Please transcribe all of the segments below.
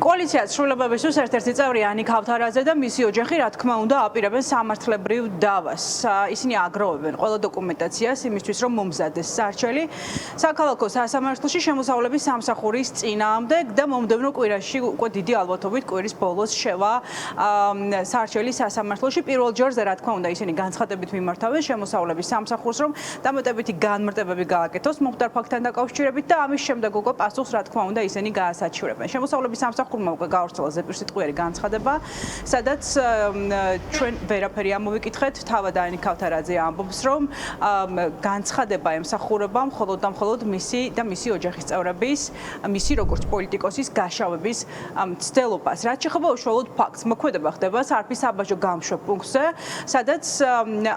კოალიციას სრულებებისთვის ერთ-ერთი წევრი ანიკ ავთარაძე და მისი ოჯახი, რა თქმა უნდა, აპირებენ სამართლებრივ დავას. ისინი აგროვებენ ყველა დოკუმენტაციას იმისთვის, რომ მომზადდეს სარჩელი საქალაქო სასამართლოში შემოსავლების სამსახურის წინააღმდეგ და მომდევნო კვირაში უკვე დიდი ალბათობით კვირის ბოლოს შევა სარჩელი სასამართლოში. პირველ ჯერზე, რა თქმა უნდა, ისინი განცხადებით მიმართავენ შემოსავლების სამსახურს, რომ დამატებითი განმარტებები გააკეთოს მომხდარ ფაქტთან დაკავშირებით და ამის შემდეგ უკვე პასუხს, რა თქმა უნდა, ისინი გაასაჩივრებენ. შემოსავლების სამსახურმა უკვე გაავრცელა ზეპირსიტყვიერი განცხადება, სადაც ჩვენ ვერაფერი ამოვიკითხეთ, თავად ანიკ ავთარაძე ამბობს, რომ განცხადება ემსახურება მხოლოდ და მხოლოდ მისი და მისი ოჯახის წევრების, მისი როგორც პოლიტიკოსის გაშავების მცდელობას. რაც შეეხება უშუალოდ ფაქტს, მოქმედება ხდება სარფის საბაჟო გამშვებ პუნქტზე, სადაც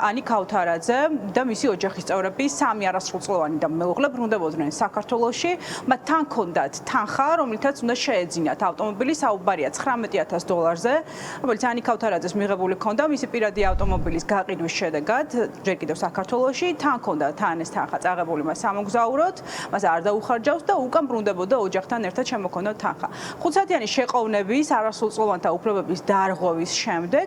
ანიკ ავთარაძე და მისი ოჯახის წევრები სამი არასრულწლოვანი და მეუღლე ბრუნდებოდნენ საქართველოში. მათ თან ჰქონდათ თანხა, რომლითაც უნდა შეეძინათ ავტომობილი, საუბარია $19,000-ზე, რომელიც ანიკ ავთარაძეს მიღებული ჰქონდა მისი პირადი ავტომობილის გაყიდვის შედეგად, ჯერ კიდევ საქართველოში, თან ჰქონდა თან ეს თანხა წაღებული მას სამოგზაუროდ, მას არ დაუხარჯავს და უკან ბრუნდებოდა ოჯახთან ერთად შემოქონდა თანხა. 5 საათიანი შეყოვნების არასრულწლოვანთა უფლებების დარღვევის შემდეგ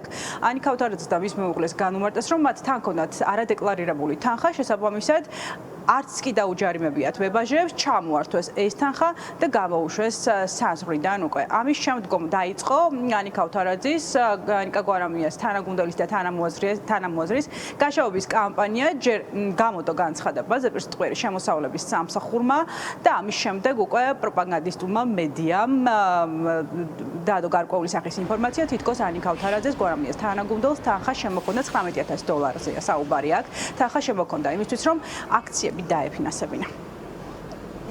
ანიკ ავთარაძეს და მის მეუღლეს განუმარტეს, რომ მათ თან ჰქონდათ არადეკლარირებული თანხა, შესაბამისად არც კი დაუჯარიმებიათ ვებაჟებს, ჩამოართვეს ეს თანხა და გამოუშვეს საზღვრიდან უკვე. ამის შემდგომ დაიწყო ანიკ ავთარაძის, ანიკა გვარამიას თანაგუნდელის და თანამოაზრის გაშავების კამპანია, ჯერ გამოდო განცხადება ზეპირსიტყვიერი შემოსავლების სამსახურმა და ამის შემდეგ უკვე პროპაგანდისტულმა მედიამ დადო გარკვეული სახის ინფორმაცია, თითქოს ანიკ ავთარაძეს გვარამიას თანაგუნდელს თანხა შემოქონდა $19,000-ზე საუბარი აქ. თანხა შემოქონდა იმისთვის, რომ აქციები დაეფინანსებინა.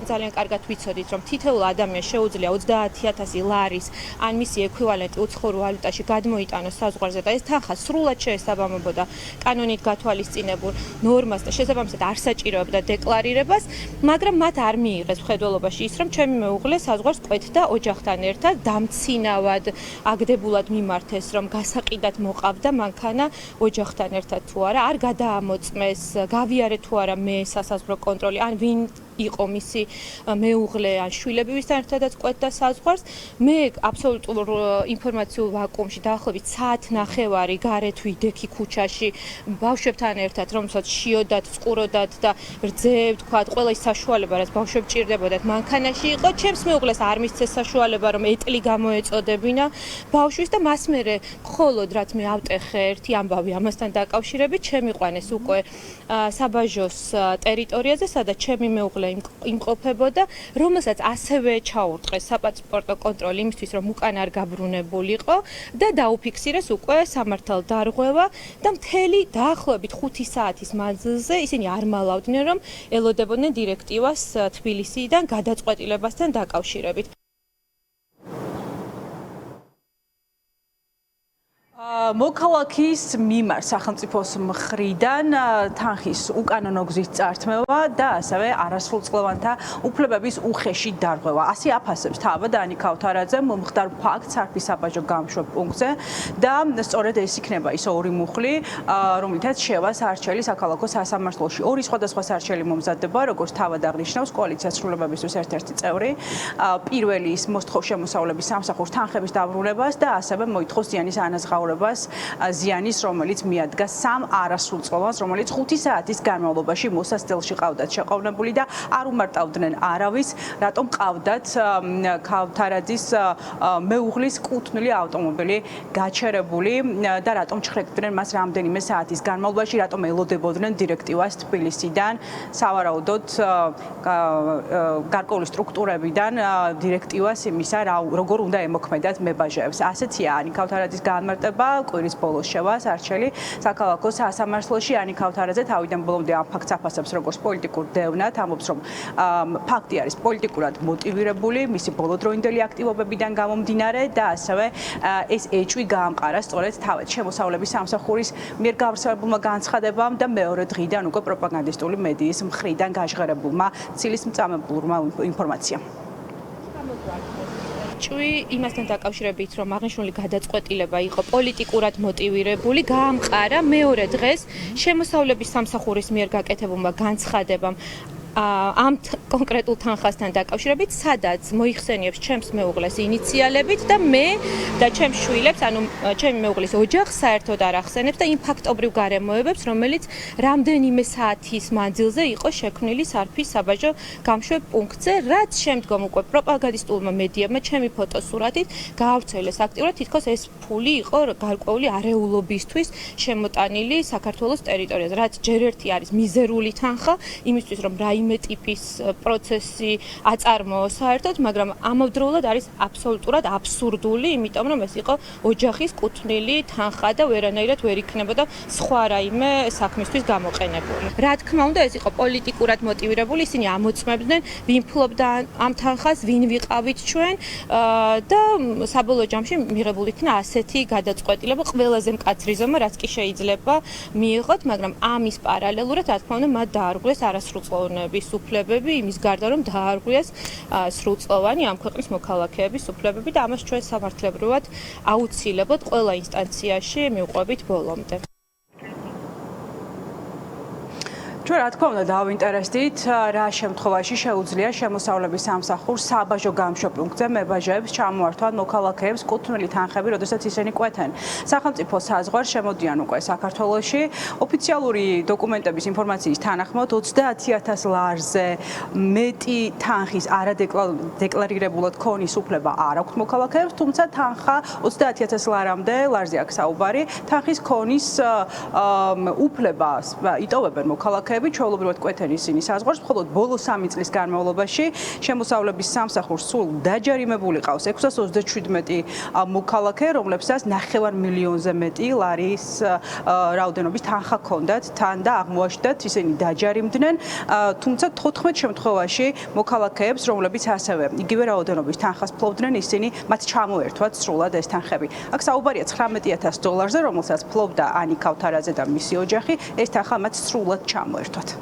ძალიან კარგად ვიცოდით, რომ თითოეულ ადამიანს შეუძლია 30,000 ლარის ან მისი ექვივალენტი უცხოურ ვალუტაში გადმოიტანოს საზღვარზე და ეს თანხა სრულად შეესაბამებოდა კანონით გათვალისწინებულ ნორმას და შესაბამისად არ საჭიროებდა დეკლარირებას, მაგრამ მათ არ მიიღეს მხედველობაში ის, რომ ჩემი მეუღლე საზღვარს კვეთდა ოჯახთან ერთად, დამცინავად აგდებულად მიმართეს, რომ გასაყიდად მოყავდა მანქანა ოჯახთან ერთად თუ არა, არ გადაამოწმეს, გავიარე თუ არა მე სასაზღვრო კონტროლი, ან ვინ იყო მისი მეუღლე ან შვილები, ვისთან ერთადაც კვეთდა საზღვარს. მე აბსოლუტურ ინფორმაციულ ვაკუუმში დაახლოებით საათნახევარი გარეთ ვიდექი ქუჩაში ბავშვებთან ერთად, რომელსაც შიოდათ, წყუროდათ და რძევთ, თქვათ, ყველა ის საშუალება, რაც ბავშვებს ჭირდებოდათ, მანქანაში იყო. ჩემს მეუღლეს არ მისცეს საშუალება, რომ ეტლი გამოეწოდებინა ბავშვის და მას მერე მხოლოდ რაც მე ავტეხე ერთი ამბავი ამასთან დაკავშირებით, შემიყვანეს უკვე საბაჟოს ტერიტორიაზე, სადაც ჩემი მეუღლე იმყოფებოდა, რომელსაც ასევე ჩაურტყეს საპასპორტო კონტროლი იმისთვის, რომ უკან არ გაბრუნებულიყო და დაუფიქსირეს უკვე სამართალდარღვევა და მთელი დაახლოებით 5 საათის მანძილზე ისინი არ მალავდნენ, რომ ელოდებოდნენ დირექტივას თბილისიდან გადაწყვეტილებასთან დაკავშირებით. მოქალაქის მიმართ სახელმწიფოს მხრიდან თანხის უკანონო გზის წართმევა და ასევე არასრულწლოვანთა უფლებების უხეში დარღვევა. ასე აფასებს თავად ანიკ ავთარაძე მომხდარ ფაქტს სარფის საბაჟო გამშვებ პუნქტზე და სწორედ ეს იქნება ის ორი მუხლი, რომლითაც შევა სარჩელი საქალაქო სასამართლოში. ორი სხვადასხვა სარჩელი მომზადდება, როგორც თავად აღნიშნავს კოალიციას სრულებებისთვის ერთ-ერთი წევრი. პირველი ის მოსთხოვს შემოსავლების სამსახურს თანხების დაბრუნებას და ასევე მოითხოვს ზიანის ანაზღაურებას, ზიანის, რომელიც მიადგა სამ არასრულწლოვანს, რომელიც 5 საათის განმავლობაში მოსასწელში ყავდათ შეყოვნებული და არ უმარტავდნენ არავის, რატომ ყავდათ ავთარაძის მეუღლის კუთვნილი ავტომობილი გაჩერებული და რატომ ჩხრეკდნენ მას რამდენიმე საათის განმავლობაში, რატომ ელოდებოდნენ დირექტივას თბილისიდან, სავარაუდოდ გარკვეული სტრუქტურებიდან დირექტივას იმისა, როგორ უნდა ემოქმედათ მებაჟეებს. ასეთია ანიკ ავთარაძის განმარტება, კვირის ბოლოს შევა სარჩელი საქალაქო სასამართლოში. ანიკ ავთარაძე თავიდან ბოლომდე ამ ფაქტს აფასებს როგორც პოლიტიკურ დევნად, ამბობს, რომ ფაქტი არის პოლიტიკურად მოტივირებული, მისი ბოლოდროინდელი აქტივობებიდან გამომდინარე და ასევე ეს ეჭვი გაამყარა სწორედ თავად შემოსავლების სამსახურის მიერ გავრცელებულმა განცხადებამ და მეორე დღიდან უკვე პროპაგანდისტული მედიის მხრიდან გაჟღერებულმა ცილისმწამებულმა ინფორმაციამ. ჭვი იმასთან დაკავშირებით, რომ აღნიშნული გადაწყვეტილება იყო პოლიტიკურად მოტივირებული, გაამყარა მეორე დღეს შემოსავლების სამსახურის მიერ გაკეთებულმა განცხადებამ ამ კონკრეტულ თანხასთან დაკავშირებით, სადაც მოიხსენიებს ჩემს მეუღლეს ინიციალებით და მე და ჩემს შვილებს, ანუ ჩემი მეუღლის ოჯახს საერთოდ არ ახსენებს და იმ ფაქტობრივ გარემოებებს, რომელიც რამდენიმე საათის მანძილზე იყო შექმნილი სარფის საბაჟო გამშვებ პუნქტზე, რაც შემდგომ უკვე პროპაგანდისტულმა მედიამმა ჩემი ფოტოსურათით გაავრცელეს აქტიურად, თითქოს ეს ფული იყო გარკვეული არეულობისთვის შემოტანილი საქართველოს ტერიტორიაზე, რაც ჯერ ერთი არის მიზერული თანხა, იმისთვის რომ რაიმე ტიპის პროცესი აწარმოოს საერთოდ, მაგრამ ამავდროულად არის აბსოლუტურად აბსურდული, იმიტომ რომ ეს იყო ოჯახის კუთვნილი თანხა და ვერანაირად ვერ იქნებოდა სხვა რაიმე საქმისთვის გამოყენებული. რა თქმა უნდა, ეს იყო პოლიტიკურად მოტივირებული, ისინი ამოწმებდნენ, ვინ ფლობდა ამ თანხას, ვინ ვიყავით ჩვენ და საბოლოო ჯამში მიღებული იქნა ასეთი გადაწყვეტილება ყველაზე მკაცრი ზომა, რაც კი შეიძლება მიიღოთ, მაგრამ ამის პარალელურად, რა თქმა უნდა, მათ დაარღვიეს არასრულწლოვანების უფლებები, იმის გარდა რომ დაარღვიეს სრულწლოვანი ამ ქვეყნის მოქალაქეების უფლებები და ამას ჩვენ სამართლებრივად აუცილებლად ყველა ინსტანციაში მივყვებით ბოლომდე. ჩვენ რა თქმა უნდა დავინტერესდით რა შემთხვევაში შეუძლია შემოსავლების სამსახურს საბაჟო გამშვებ პუნქტზე მებაჟეებს ჩამოართვან მოქალაქეებს კუთვნილი თანხები, როდესაც ისინი კვეთენ. სახელმწიფო საზღვარს შემოდიან უკვე საქართველოში. ოფიციალური დოკუმენტების ინფორმაციის თანახმად 30,000 ლარზე მეტი თანხის არადეკლარირებულად ქონის უფლება არ აქვთ მოქალაქეებს, თუმცა თანხა 30,000 ლარამდე ლარზე აქვს საუბარი. თანხის ქონის უფლებას იტოვებენ მოქალაქეები. ჩვეულებრივად კვეთენ ისინი საზღვარს, მხოლოდ ბოლო 3 წლის განმავლობაში შემოსავლების სამსახურს სულ დაჯარიმებული ყავს 627 მოქალაქე, რომლებსაც 9 მილიონზე მეტი ლარის რაოდენობის თანხა ჰქონდათ თან და აღმოაჩნდათ ისინი დაჯარიმდნენ, თუმცა 14 შემთხვევაში მოქალაქეებს, რომლებიც ასევე იგივე რაოდენობის თანხას ფლობდნენ, ისინი მათ ჩამოერთვათ სრულად ეს თანხები. აქ საუბარია $19,000-ზე, რომელსაც ფლობდა ანი ქავთარაძე და მისი ოჯახი, ეს თანხა მათ სრულად ჩამოერთვათ.